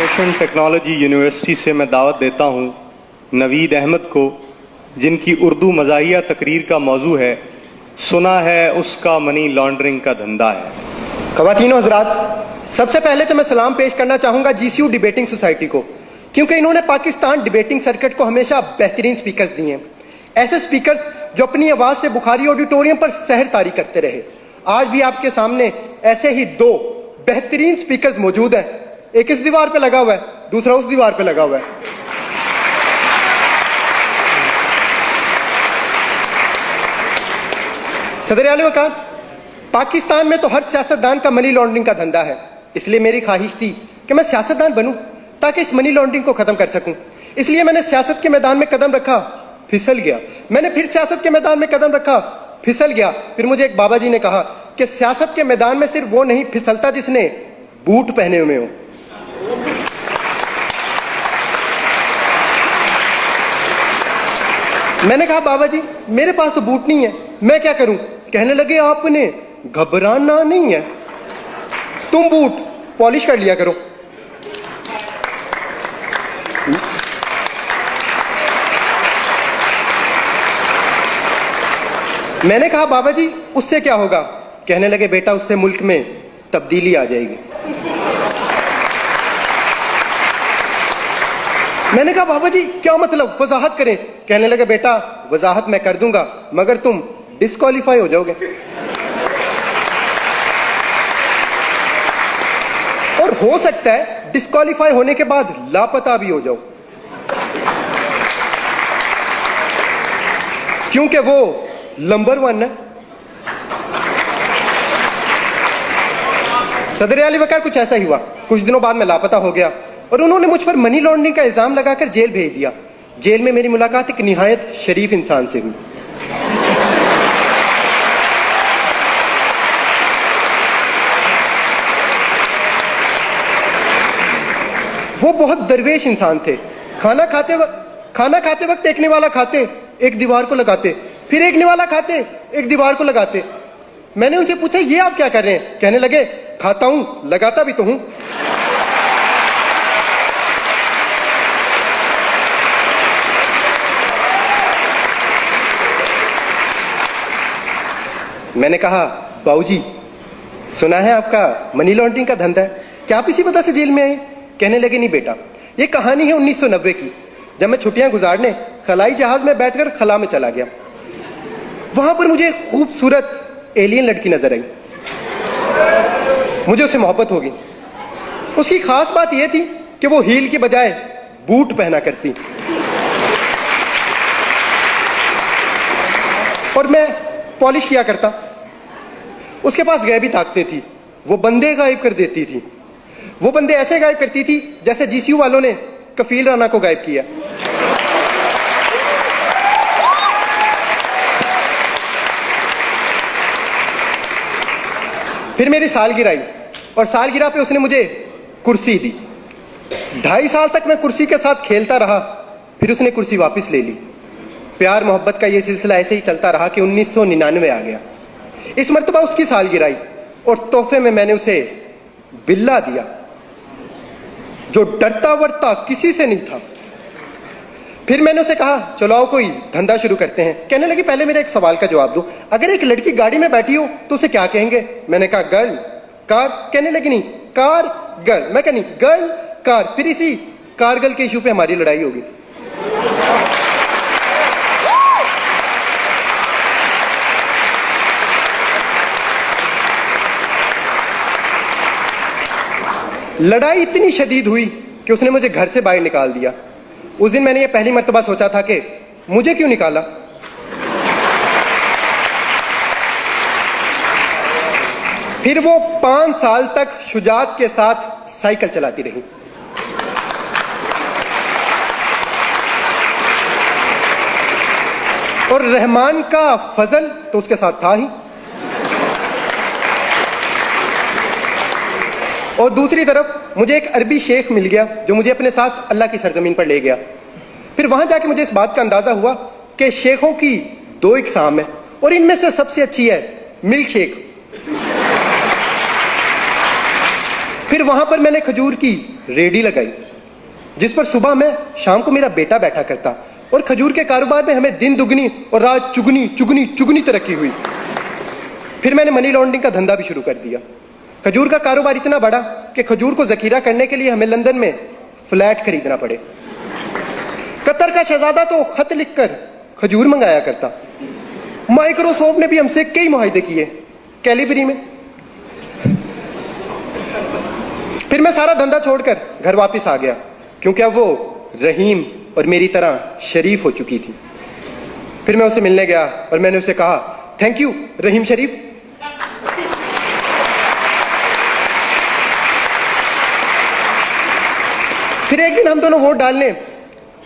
Information technology university से मैं दावत देता हूं नवीद अहमद को, जिनकी उर्दू मज़ाहिया तकरीर का मौजू है सुना है उसका मनी लॉन्ड्रिंग का धंधा है। ख़वातीन और हज़रात, सबसे पहले तो मैं सलाम पेश करना चाहूँगा GCU डिबेटिंग सोसाइटी को, क्योंकि इन्होंने पाकिस्तान डिबेटिंग सर्किट को हमेशा बेहतरीन स्पीकर्स दिए हैं। ऐसे स्पीकर्स जो अपनी आवाज़ से बुखारी ऑडिटोरियम पर सहर तारी करते रहे। आज भी आपके सामने ऐसे ही दो बेहतरीन स्पीकर्स मौजूद हैं। एक इस दीवार पे लगा हुआ है, दूसरा उस दीवार पे लगा हुआ है। सदर आला वकार, पाकिस्तान में तो हर सियासतदान का मनी लॉन्ड्रिंग का धंधा है, इसलिए मेरी ख्वाहिश थी कि मैं सियासतदान बनूं ताकि इस मनी लॉन्ड्रिंग को खत्म कर सकूं। इसलिए मैंने सियासत के मैदान में कदम रखा, फिसल गया। मैंने फिर सियासत के मैदान में कदम रखा, फिसल गया। फिर मुझे एक बाबा जी ने कहा कि सियासत के मैदान में सिर्फ वो नहीं फिसलता जिसने बूट पहने हुए हो। मैंने कहा बाबा जी मेरे पास तो बूट नहीं है, मैं क्या करूं? कहने लगे आपने घबराना नहीं है, तुम बूट पॉलिश कर लिया करो। मैंने कहा बाबा जी उससे क्या होगा? कहने लगे बेटा उससे मुल्क में तब्दीली आ जाएगी। मैंने कहा बाबा जी क्या मतलब, वजाहत करें। कहने लगे बेटा वजाहत मैं कर दूंगा मगर तुम डिस्क्वालीफाई हो जाओगे, और हो सकता है डिस्क्वालीफाई होने के बाद लापता भी हो जाओ, क्योंकि वो नंबर 1 है। सदर आला वकार कुछ ऐसा ही हुआ। कुछ दिनों बाद मैं लापता हो गया और उन्होंने मुझ पर मनी लॉन्ड्रिंग का इल्जाम लगाकर जेल भेज दिया। जेल में मेरी मुलाकात एक निहायत शरीफ इंसान से हुई। वो बहुत दरवेश इंसान थे। खाना खाते वक्त एक निवाला खाते, एक दीवार को लगाते, फिर एक निवाला खाते, एक दीवार को लगाते। मैंने उनसे पूछा ये आप क्या कर रहे हैं? कहने लगे खाता हूं लगाता भी तो हूं। मैंने कहा बाबूजी सुना है आपका मनी लॉन्ड्रिंग का धंधा है, क्या आप इसी वजह से जेल में आए? कहने लगे नहीं बेटा, ये कहानी है 1990 की, जब मैं छुट्टियां गुजारने खलाई जहाज में बैठकर खला में चला गया। वहां पर मुझे एक खूबसूरत एलियन लड़की नजर आई। मुझे उससे मोहब्बत हो गई। उसकी खास बात यह थी कि वो हील की बजाय बूट पहना करती, और मैं पॉलिश किया करता। उसके पास गैबी ताकतें थी, वो बंदे गायब कर देती थी। वो बंदे ऐसे गायब करती थी जैसे GCU वालों ने कफील राना को गायब किया। फिर मेरी सालगिरह आई और सालगिरह पे उसने मुझे कुर्सी दी। 2.5 साल तक मैं कुर्सी के साथ खेलता रहा, फिर उसने कुर्सी वापस ले ली। प्यार मोहब्बत का ये सिलसिला ऐसे ही चलता रहा कि 1999 आ गया। इस मर्तबा उसकी सालगिरह आई और तोहफे में मैंने उसे बिल्ला दिया जो डरता वरता किसी से नहीं था। फिर मैंने उसे कहा चलो आओ कोई धंधा शुरू करते हैं। कहने लगी पहले मेरे एक सवाल का जवाब दो, अगर एक लड़की गाड़ी में बैठी हो तो उसे क्या कहेंगे? मैंने कहा गर्ल कार। कहने लगी नहीं कार गर्ल। मैं कहा नहीं गर्ल कार। फिर इसी कारगिल के इशू पे हमारी लड़ाई होगी। लड़ाई इतनी शदीद हुई कि उसने मुझे घर से बाहर निकाल दिया। उस दिन मैंने ये पहली मर्तबा सोचा था कि मुझे क्यों निकाला। फिर वो 5 साल तक शुजात के साथ साइकिल चलाती रही। और रहमान का फजल तो उसके साथ था ही। और दूसरी तरफ मुझे एक अरबी शेख मिल गया जो मुझे अपने साथ अल्लाह की सरजमीन पर ले गया। फिर वहां जाके मुझे इस बात का अंदाजा हुआ कि शेखों की 2 इकसाम है और इनमें से सबसे अच्छी है मिल्क शेक। फिर वहां पर मैंने खजूर की रेडी लगाई जिस पर सुबह में शाम को मेरा बेटा बैठा करता, और खजूर के कारोबार में हमें दिन दुगनी और रात चुगनी चुगनी चुगनी तरक्की हुई। फिर मैंने मनी लॉन्ड्रिंग का धंधा भी शुरू कर दिया। खजूर का कारोबार इतना बढ़ा कि खजूर को जखीरा करने के लिए हमें लंदन में फ्लैट खरीदना पड़े। कतर का शहजादा तो खत लिखकर खजूर मंगाया करता। माइक्रोसॉफ्ट ने भी हमसे कई मुआहदे किए कैलिबरी में। फिर मैं सारा धंधा छोड़कर घर वापस आ गया, क्योंकि अब वो रहीम और मेरी तरह शरीफ हो चुकी थी। फिर मैं उसे मिलने गया और मैंने उसे कहा, थैंक यू रहीम शरीफ। फिर एक दिन हम दोनों वोट डालने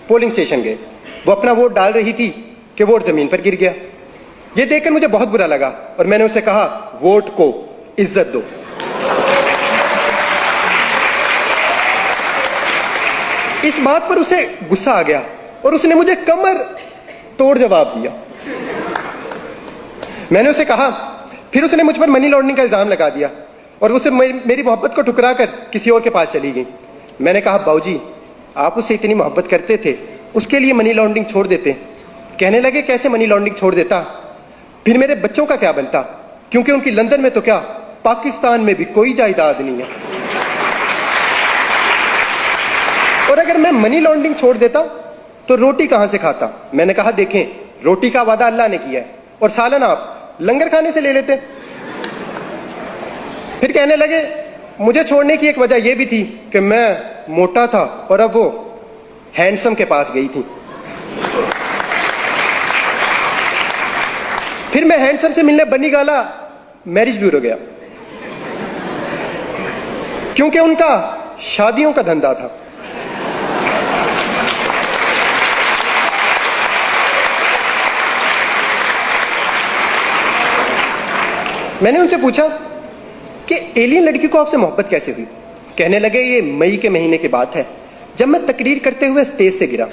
पोलिंग स्टेशन गए। वो अपना वोट डाल रही थी कि वोट जमीन पर गिर गया। ये देखकर मुझे बहुत बुरा लगा और मैंने उसे कहा, वोट को इज्जत दो। इस बात पर उसे गुस्सा आ गया और उसने मुझे कमर तोड़ जवाब दिया। मैंने उसे कहा, फिर उसने मुझ पर मनी लॉन्ड्रिंग का इल्जाम लगा दिया और उसे मेरी मोहब्बत को ठुकरा कर किसी और के पास चली गई। मैंने कहा, बाबूजी आप उससे इतनी मोहब्बत करते थे, उसके लिए मनी लॉन्ड्रिंग छोड़ देते। कहने लगे, कैसे मनी लॉन्ड्रिंग छोड़ देता, फिर मेरे बच्चों का क्या बनता, क्योंकि उनकी लंदन में तो क्या पाकिस्तान में भी कोई जायदाद नहीं है। और अगर मैं मनी लॉन्ड्रिंग छोड़ देता तो रोटी कहां से खाता। मैंने कहा, देखें रोटी का वादा अल्लाह ने किया है और सालन आप लंगर खाने से ले लेते। फिर कहने लगे, मुझे छोड़ने की एक वजह यह भी थी कि मैं मोटा था और अब वो हैंडसम के पास गई थी। फिर मैं हैंडसम से मिलने बनी गाला मैरिज ब्यूरो गया, क्योंकि उनका शादियों का धंधा था। मैंने उनसे पूछा कि एलियन लड़की को आपसे मोहब्बत कैसे हुई। कहने लगे, ये मई के महीने की बात है, जब मैं तकरीर करते हुए स्टेज से गिरा।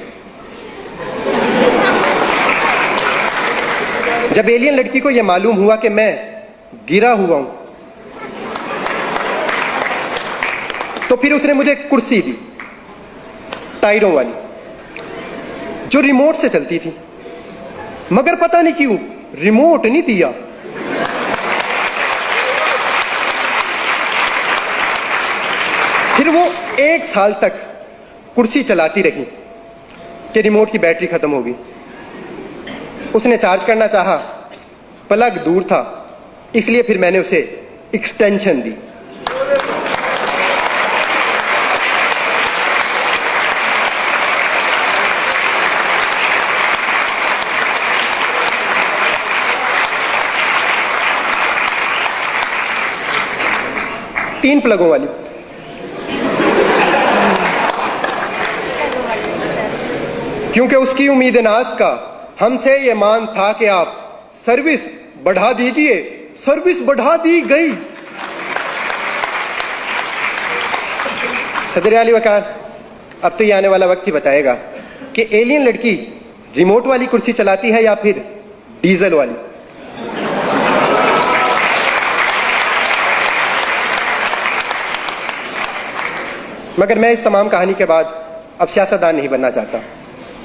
जब एलियन लड़की को यह मालूम हुआ कि मैं गिरा हुआ हूं, तो फिर उसने मुझे कुर्सी दी, टायरों वाली, जो रिमोट से चलती थी। मगर पता नहीं क्यों रिमोट नहीं दिया। फिर वो 1 साल तक कुर्सी चलाती रही कि रिमोट की बैटरी खत्म हो गई। उसने चार्ज करना चाहा, प्लग दूर था, इसलिए फिर मैंने उसे एक्सटेंशन दी। तीन प्लगों वाली। क्योंकि उसकी उम्मीद नाज का हमसे ये मान था कि आप सर्विस बढ़ा दीजिए, सर्विस बढ़ा दी गई। सदर आली वकार, अब तो ये आने वाला वक्त ही बताएगा कि एलियन लड़की रिमोट वाली कुर्सी चलाती है या फिर डीजल वाली। मगर मैं इस तमाम कहानी के बाद अब सियासतदान नहीं बनना चाहता,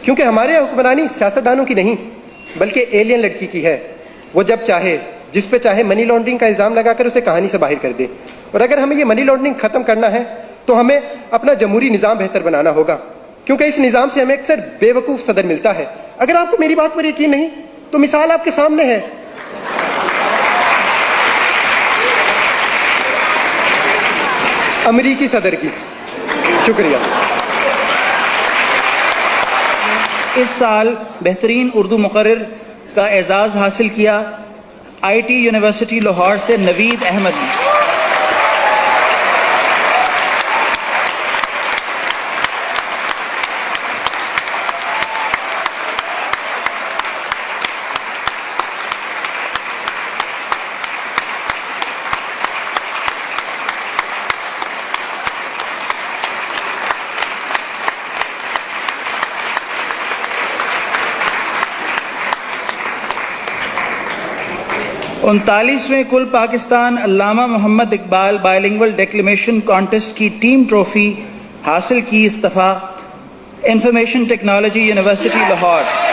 क्योंकि हमारे हुक्मरानी सियासतदानों की नहीं बल्कि एलियन लड़की की है। वो जब चाहे जिस पे चाहे मनी लॉन्ड्रिंग का इल्ज़ाम लगाकर उसे कहानी से बाहर कर दे। और अगर हमें ये मनी लॉन्ड्रिंग ख़त्म करना है तो हमें अपना जमहूरी निज़ाम बेहतर बनाना होगा, क्योंकि इस निज़ाम से हमें अक्सर बेवकूफ़ सदर मिलता है। अगर आपको मेरी बात पर यकीन नहीं तो मिसाल आपके सामने है। अमरीकी सदर की। शुक्रिया। इस साल बेहतरीन उर्दू मुकर्रिर का एजाज़ हासिल किया IT यूनिवर्सिटी लाहौर से नवीद अहमद ने। उनतालीसवें कुल पाकिस्तान अल्लामा Mohammad Iqbal bilingual declamation contest की टीम ट्रॉफी हासिल की इस दफ़ा इंफॉर्मेशन टेक्नोलॉजी यूनिवर्सिटी लाहौर